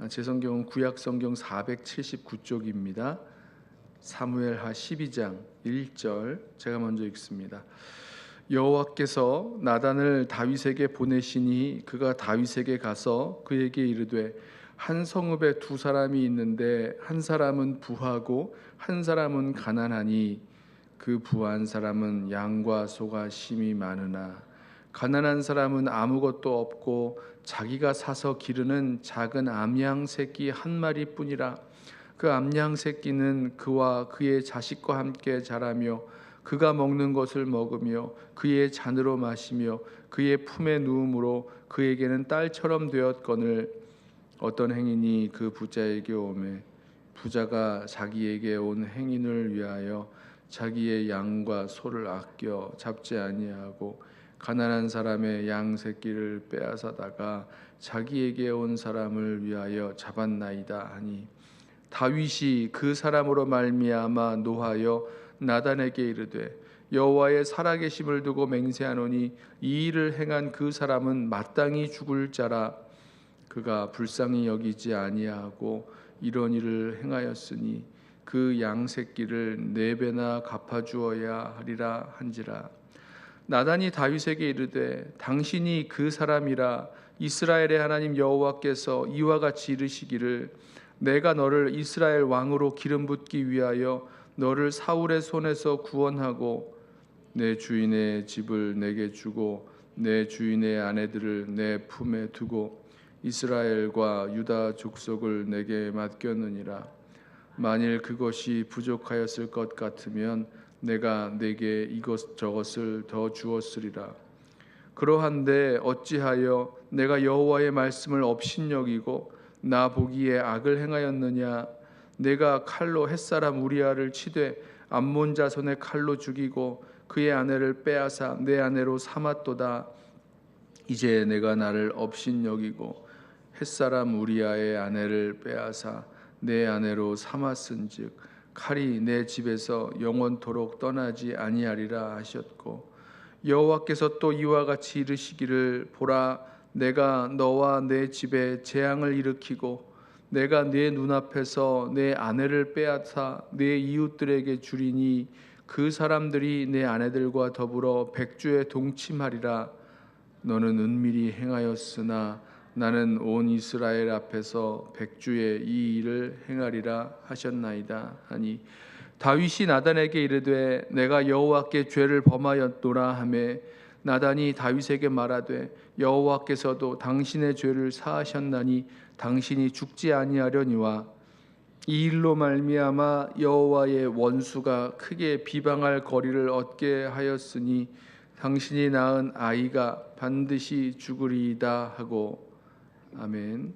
제 성경은 구약 성경 479쪽입니다. 사무엘하 12장 1절 제가 먼저 읽습니다. 여호와께서 나단을 다윗에게 보내시니 그가 다윗에게 가서 그에게 이르되 한 성읍에 두 사람이 있는데 한 사람은 부하고 한 사람은 가난하니 그 부한 사람은 양과 소가 심히 많으나 가난한 사람은 아무것도 없고 자기가 사서 기르는 작은 암양 새끼 한 마리뿐이라. 그 암양 새끼는 그와 그의 자식과 함께 자라며 그가 먹는 것을 먹으며 그의 잔으로 마시며 그의 품에 누움으로 그에게는 딸처럼 되었거늘 어떤 행인이 그 부자에게 오매 부자가 자기에게 온 행인을 위하여 자기의 양과 소를 아껴 잡지 아니하고 가난한 사람의 양 새끼를 빼앗아다가 자기에게 온 사람을 위하여 잡았나이다 하니 다윗이 그 사람으로 말미암아 노하여 나단에게 이르되 여호와의 살아계심을 두고 맹세하노니 이 일을 행한 그 사람은 마땅히 죽을 자라. 그가 불쌍히 여기지 아니하고 이런 일을 행하였으니 그 양 새끼를 4배나 갚아주어야 하리라 한지라. 나단이 다윗에게 이르되 당신이 그 사람이라. 이스라엘의 하나님 여호와께서 이와 같이 이르시기를 내가 너를 이스라엘 왕으로 기름 붓기 위하여 너를 사울의 손에서 구원하고 내 주인의 집을 내게 주고 내 주인의 아내들을 내 품에 두고 이스라엘과 유다 족속을 내게 맡겼느니라. 만일 그것이 부족하였을 것 같으면 내가 내게 이것저것을 더 주었으리라. 그러한데 어찌하여 내가 여호와의 말씀을 업신여기고 나 보기에 악을 행하였느냐. 내가 칼로 햇사람 우리아를 치되 암몬 자손의 칼로 죽이고 그의 아내를 빼앗아 내 아내로 삼았도다. 이제 내가 나를 업신여기고 햇사람 우리아의 아내를 빼앗아 내 아내로 삼았은즉 칼이 내 집에서 영원토록 떠나지 아니하리라 하셨고 여호와께서 또 이와 같이 이르시기를 보라 내가 너와 내 집에 재앙을 일으키고 내가 네 눈앞에서 내 아내를 빼앗아 내 이웃들에게 주리니 그 사람들이 내 아내들과 더불어 백주에 동침하리라. 너는 은밀히 행하였으나 나는 온 이스라엘 앞에서 백주에 이 일을 행하리라 하셨나이다 하니 다윗이 나단에게 이르되 내가 여호와께 죄를 범하였노라 하매 나단이 다윗에게 말하되 여호와께서도 당신의 죄를 사하셨나니 당신이 죽지 아니하려니와 이 일로 말미암아 여호와의 원수가 크게 비방할 거리를 얻게 하였으니 당신이 낳은 아이가 반드시 죽으리이다 하고. 아멘.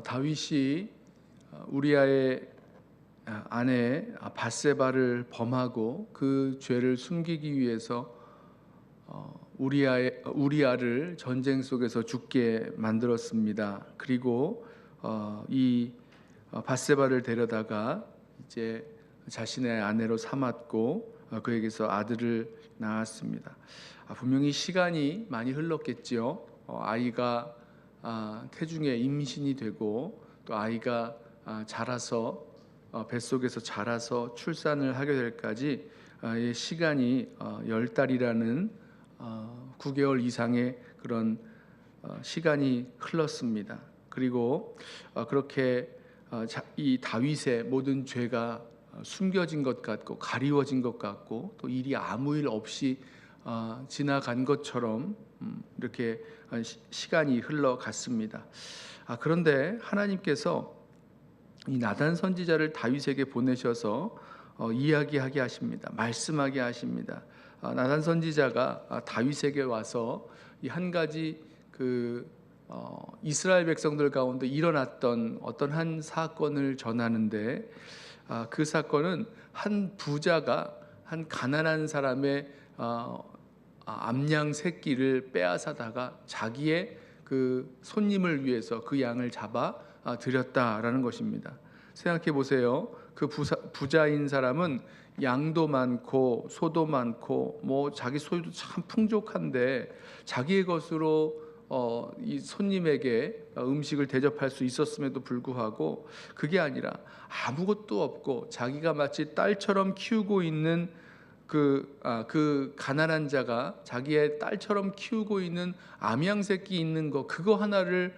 다윗이 우리아의 아내 밧세바를 범하고 그 죄를 숨기기 위해서 우리아를 전쟁 속에서 죽게 만들었습니다. 그리고 이 밧세바를 데려다가 이제 자신의 아내로 삼았고 그에게서 아들을 낳았습니다. 분명히 시간이 많이 흘렀겠지요. 아이가 태중에 임신이 되고 또 아이가 자라서 뱃속에서 자라서 출산을 하게 될까지 시간이 10달이라는 9개월 이상의 그런 시간이 흘렀습니다. 그리고 그렇게 이 다윗의 모든 죄가 숨겨진 것 같고 가리워진 것 같고 또 일이 아무 일 없이 지나간 것처럼 이렇게 시간이 흘러갔습니다. 그런데 하나님께서 이 나단 선지자를 다윗에게 보내셔서 이야기하게 하십니다. 말씀하게 하십니다. 나단 선지자가 다윗에게 와서 이 한 가지 이스라엘 백성들 가운데 일어났던 어떤 한 사건을 전하는데 그 사건은 한 부자가 한 가난한 사람의 암양 새끼를 빼앗아다가 자기의 그 손님을 위해서 그 양을 잡아 드렸다라는 것입니다. 생각해 보세요. 그 부자인 사람은 양도 많고 소도 많고 뭐 자기 소유도 참 풍족한데 자기의 것으로 이 손님에게 음식을 대접할 수 있었음에도 불구하고 그게 아니라 아무것도 없고 자기가 마치 딸처럼 키우고 있는 그 가난한 자가 자기의 딸처럼 키우고 있는 암양 새끼 있는 거 그거 하나를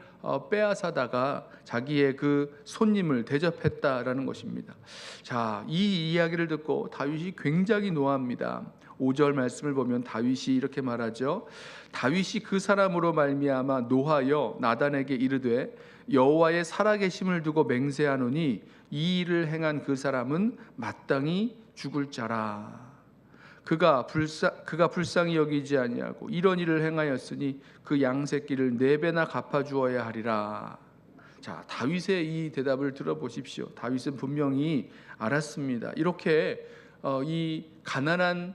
빼앗아다가 자기의 그 손님을 대접했다라는 것입니다. 자, 이 이야기를 듣고 다윗이 굉장히 노합니다. 5절 말씀을 보면 다윗이 이렇게 말하죠. 다윗이 그 사람으로 말미암아 노하여 나단에게 이르되 여호와의 살아계심을 두고 맹세하노니 이 일을 행한 그 사람은 마땅히 죽을 자라. 그가 불쌍히 여기지 아니하고 이런 일을 행하였으니 그 양새끼를 4배나 갚아주어야 하리라. 자, 다윗의 이 대답을 들어보십시오. 다윗은 분명히 알았습니다. 이렇게 이 가난한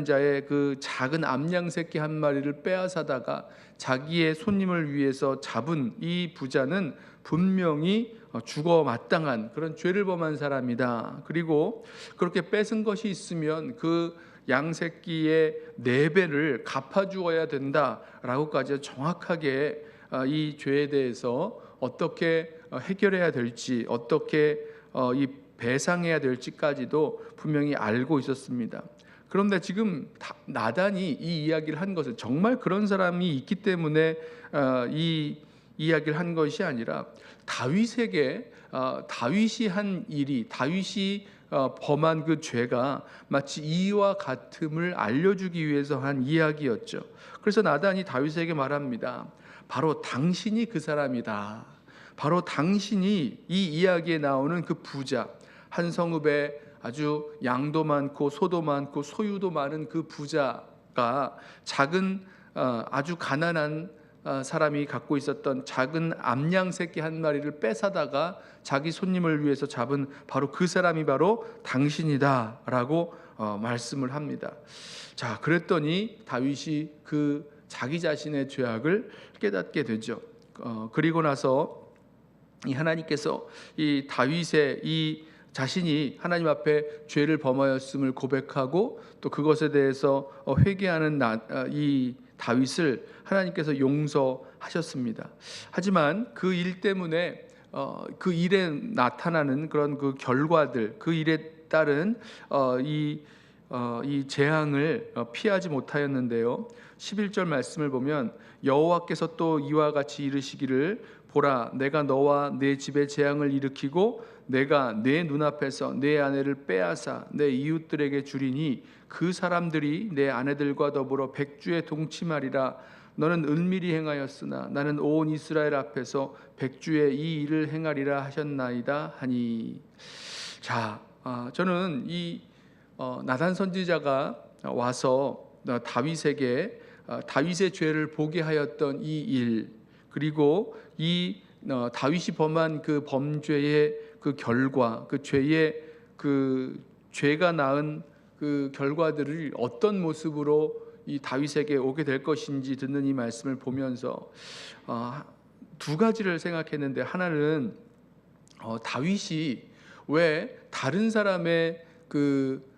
자의 그 작은 암양 새끼 한 마리를 빼앗아다가 자기의 손님을 위해서 잡은 이 부자는 분명히 죽어 마땅한 그런 죄를 범한 사람이다. 그리고 그렇게 뺏은 것이 있으면 그 양새끼의 4배를 갚아주어야 된다라고까지 정확하게 이 죄에 대해서 어떻게 해결해야 될지, 어떻게 이 배상해야 될지까지도 분명히 알고 있었습니다. 그런데 지금 나단이 이 이야기를 한 것은 정말 그런 사람이 있기 때문에 이 이야기를 한 것이 아니라 다윗에게 다윗이 한 일이 다윗이 범한 그 죄가 마치 이와 같음을 알려주기 위해서 한 이야기였죠. 그래서 나단이 다윗에게 말합니다. 바로 당신이 그 사람이다. 바로 당신이 이 이야기에 나오는 그 부자, 한 성읍에 아주 양도 많고 소도 많고 소유도 많은 그 부자가 작은 아주 가난한 사람이 갖고 있었던 작은 암양 새끼 한 마리를 뺏어다가 자기 손님을 위해서 잡은 바로 그 사람이 바로 당신이다라고 말씀을 합니다. 자, 그랬더니 다윗이 그 자기 자신의 죄악을 깨닫게 되죠. 그리고 나서 이 하나님께서 이 다윗의 이 자신이 하나님 앞에 죄를 범하였음을 고백하고 또 그것에 대해서 회개하는 이 다윗을 하나님께서 용서하셨습니다. 하지만 그 일 때문에 그 일에 나타나는 그런 그 결과들, 그 일에 따른 이 재앙을 피하지 못하였는데요. 11절 말씀을 보면 여호와께서 또 이와 같이 이르시기를 보라, 내가 너와 내 집에 재앙을 일으키고 내가 내 눈앞에서 내 아내를 빼앗아 내 이웃들에게 주리니 그 사람들이 내 아내들과 더불어 백주에 동침하리라. 너는 은밀히 행하였으나 나는 온 이스라엘 앞에서 백주에 이 일을 행하리라 하셨나이다 하니. 자, 저는 이 나단 선지자가 와서 다윗에게 다윗의 죄를 보게 하였던 이 일, 그리고 이 다윗이 범한 그 범죄의 그 결과, 그 죄의 그 죄가 낳은 그 결과들을 어떤 모습으로 이 다윗에게 오게 될 것인지 듣는 이 말씀을 보면서 두 가지를 생각했는데, 하나는 다윗이 왜 다른 사람의 그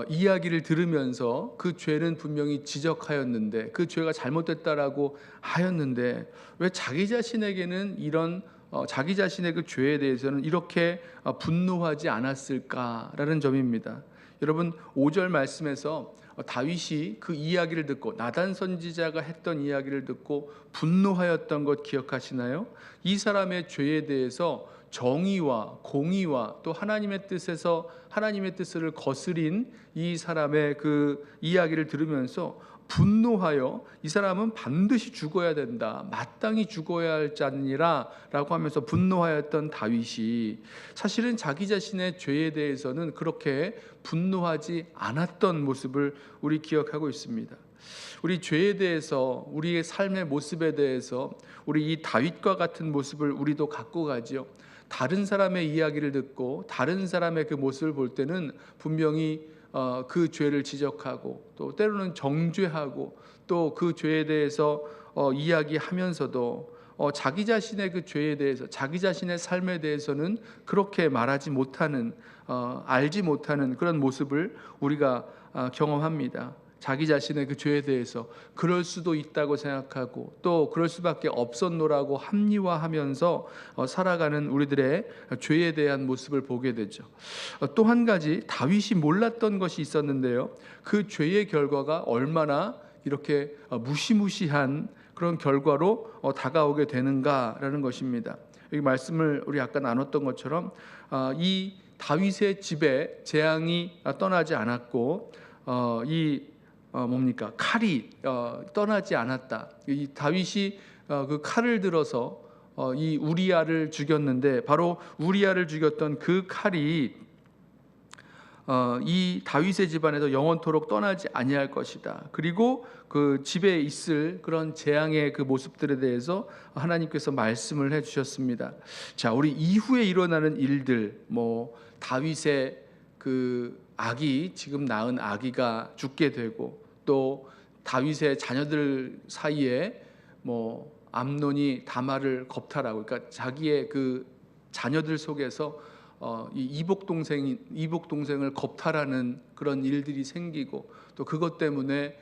이야기를 들으면서 그 죄는 분명히 지적하였는데, 그 죄가 잘못됐다라고 하였는데 왜 자기 자신에게는 이런 자기 자신의 그 죄에 대해서는 이렇게 분노하지 않았을까라는 점입니다. 여러분, 5절 말씀에서 다윗이 그 이야기를 듣고, 나단 선지자가 했던 이야기를 듣고 분노하였던 것 기억하시나요? 이 사람의 죄에 대해서 정의와 공의와 또 하나님의 뜻을 거스린 이 사람의 그 이야기를 들으면서 분노하여 이 사람은 반드시 죽어야 된다, 마땅히 죽어야 할 자니라 라고 하면서 분노하였던 다윗이 사실은 자기 자신의 죄에 대해서는 그렇게 분노하지 않았던 모습을 우리 기억하고 있습니다. 우리 죄에 대해서, 우리의 삶의 모습에 대해서 우리 이 다윗과 같은 모습을 우리도 갖고 가지요. 다른 사람의 이야기를 듣고 다른 사람의 그 모습을 볼 때는 분명히 그 죄를 지적하고 또 때로는 정죄하고 또 그 죄에 대해서 이야기하면서도 자기 자신의 그 죄에 대해서, 자기 자신의 삶에 대해서는 그렇게 말하지 못하는, 알지 못하는 그런 모습을 우리가 경험합니다. 자기 자신의 그 죄에 대해서 그럴 수도 있다고 생각하고 또 그럴 수밖에 없었노라고 합리화하면서 살아가는 우리들의 죄에 대한 모습을 보게 되죠. 또 한 가지 다윗이 몰랐던 것이 있었는데요. 그 죄의 결과가 얼마나 이렇게 무시무시한 그런 결과로 다가오게 되는가라는 것입니다. 여기 말씀을 우리 아까 나눴던 것처럼 이 다윗의 집에 재앙이 떠나지 않았고 칼이 떠나지 않았다. 이 다윗이 그 칼을 들어서 이 우리아를 죽였는데 바로 우리아를 죽였던 그 칼이 이 다윗의 집안에서 영원토록 떠나지 아니할 것이다. 그리고 그 집에 있을 그런 재앙의 그 모습들에 대해서 하나님께서 말씀을 해주셨습니다. 자, 우리 이후에 일어나는 일들, 다윗의 그 아기, 지금 낳은 아기가 죽게 되고 또 다윗의 자녀들 사이에 암논이 다말을 겁탈하고, 그러니까 자기의 그 자녀들 속에서 이 이복 동생을 겁탈하는 그런 일들이 생기고 또 그것 때문에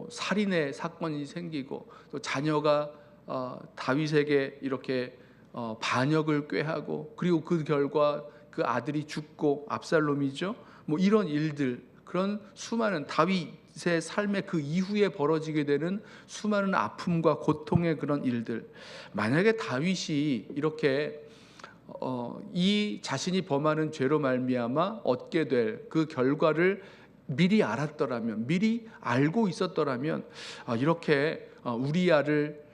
살인의 사건이 생기고 또 자녀가 다윗에게 이렇게 반역을 꾀하고 그리고 그 결과 그 아들이 죽고 압살롬이죠. 이런 일들, 그런 수많은 다윗의 삶의 그 이후에 벌어지게 되는 수많은 아픔과 고통의 그런 일들, 만약에 다윗이 이렇게 이 자신이 범하는 죄로 말미암아 얻게 될 그 결과를 미리 알았더라면, 미리 알고 있었더라면 이렇게 우리아를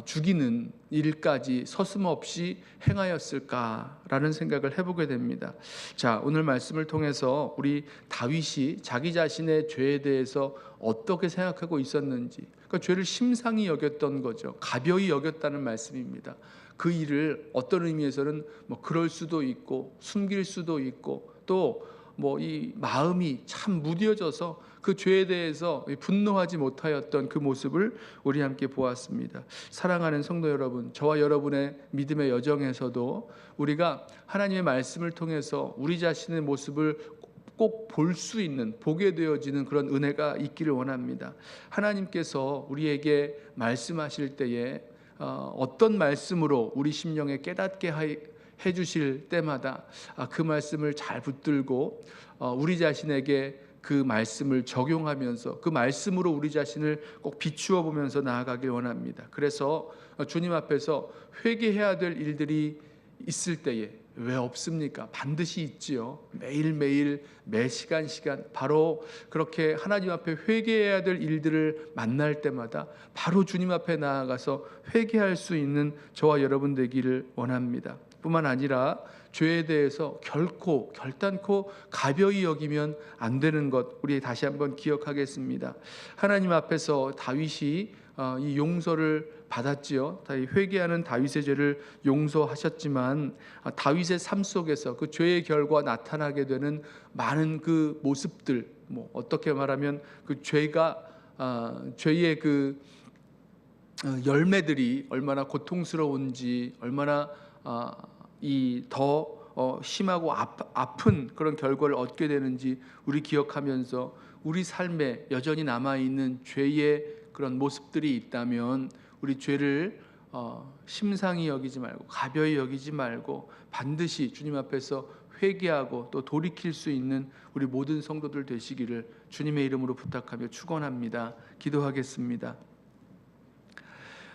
죽이는 일까지 서슴없이 행하였을까라는 생각을 해보게 됩니다. 자, 오늘 말씀을 통해서 우리 다윗이 자기 자신의 죄에 대해서 어떻게 생각하고 있었는지, 그러니까 죄를 심상히 여겼던 거죠. 가벼이 여겼다는 말씀입니다. 그 일을 어떤 의미에서는 그럴 수도 있고 숨길 수도 있고 또 이 마음이 참 무뎌져서 그 죄에 대해서 분노하지 못하였던 그 모습을 우리 함께 보았습니다. 사랑하는 성도 여러분, 저와 여러분의 믿음의 여정에서도 우리가 하나님의 말씀을 통해서 우리 자신의 모습을 꼭 볼 수 있는, 보게 되어지는 그런 은혜가 있기를 원합니다. 하나님께서 우리에게 말씀하실 때에 어떤 말씀으로 우리 심령에 깨닫게 해주실 때마다 그 말씀을 잘 붙들고 우리 자신에게 그 말씀을 적용하면서 그 말씀으로 우리 자신을 꼭 비추어 보면서 나아가길 원합니다. 그래서 주님 앞에서 회개해야 될 일들이 있을 때에 왜 없습니까? 반드시 있지요. 매일매일 매시간 바로 그렇게 하나님 앞에 회개해야 될 일들을 만날 때마다 바로 주님 앞에 나아가서 회개할 수 있는 저와 여러분 되기를 원합니다. 뿐만 아니라 죄에 대해서 결단코 가벼이 여기면 안 되는 것, 우리 다시 한번 기억하겠습니다. 하나님 앞에서 다윗이 이 용서를 받았지요. 회개하는 다윗의 죄를 용서하셨지만 다윗의 삶 속에서 그 죄의 결과 나타나게 되는 많은 그 모습들, 어떻게 말하면 그 죄의 그 열매들이 얼마나 고통스러운지, 얼마나 더 심하고 아픈 그런 결과를 얻게 되는지 우리 기억하면서 우리 삶에 여전히 남아있는 죄의 그런 모습들이 있다면 우리 죄를 심상히 여기지 말고 가벼이 여기지 말고 반드시 주님 앞에서 회개하고 또 돌이킬 수 있는 우리 모든 성도들 되시기를 주님의 이름으로 부탁하며 축원합니다. 기도하겠습니다.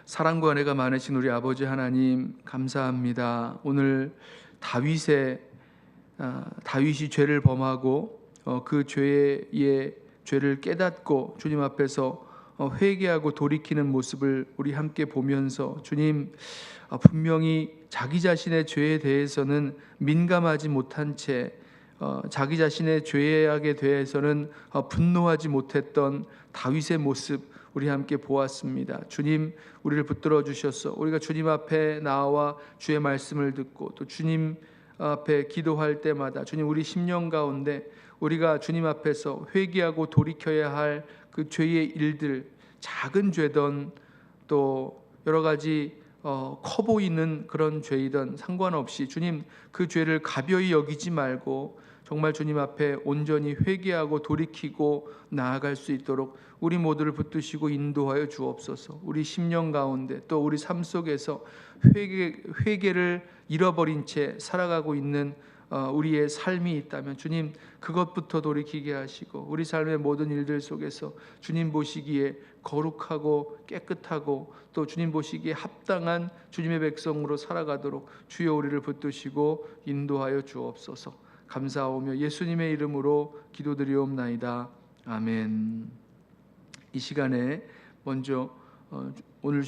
사랑과 은혜가 많으신 우리 아버지 하나님, 감사합니다. 오늘 다윗이 죄를 범하고 그 죄를 깨닫고 주님 앞에서 회개하고 돌이키는 모습을 우리 함께 보면서 주님, 분명히 자기 자신의 죄에 대해서는 민감하지 못한 채 자기 자신의 죄악에 대해서는 분노하지 못했던 다윗의 모습 우리 함께 보았습니다. 주님, 우리를 붙들어 주셔서 우리가 주님 앞에 나와 주의 말씀을 듣고 또 주님 앞에 기도할 때마다 주님, 우리 심령 가운데 우리가 주님 앞에서 회개하고 돌이켜야 할 그 죄의 일들, 작은 죄든 또 여러 가지 커 보이는 그런 죄이든 상관없이 주님 그 죄를 가벼이 여기지 말고 정말 주님 앞에 온전히 회개하고 돌이키고 나아갈 수 있도록 우리 모두를 붙드시고 인도하여 주옵소서. 우리 심령 가운데 또 우리 삶 속에서 회개를 잃어버린 채 살아가고 있는 우리의 삶이 있다면 주님 그것부터 돌이키게 하시고 우리 삶의 모든 일들 속에서 주님 보시기에 거룩하고 깨끗하고 또 주님 보시기에 합당한 주님의 백성으로 살아가도록 주여 우리를 붙드시고 인도하여 주옵소서. 감사하오며 예수님의 이름으로 기도드리옵나이다. 아멘. 이 시간에 먼저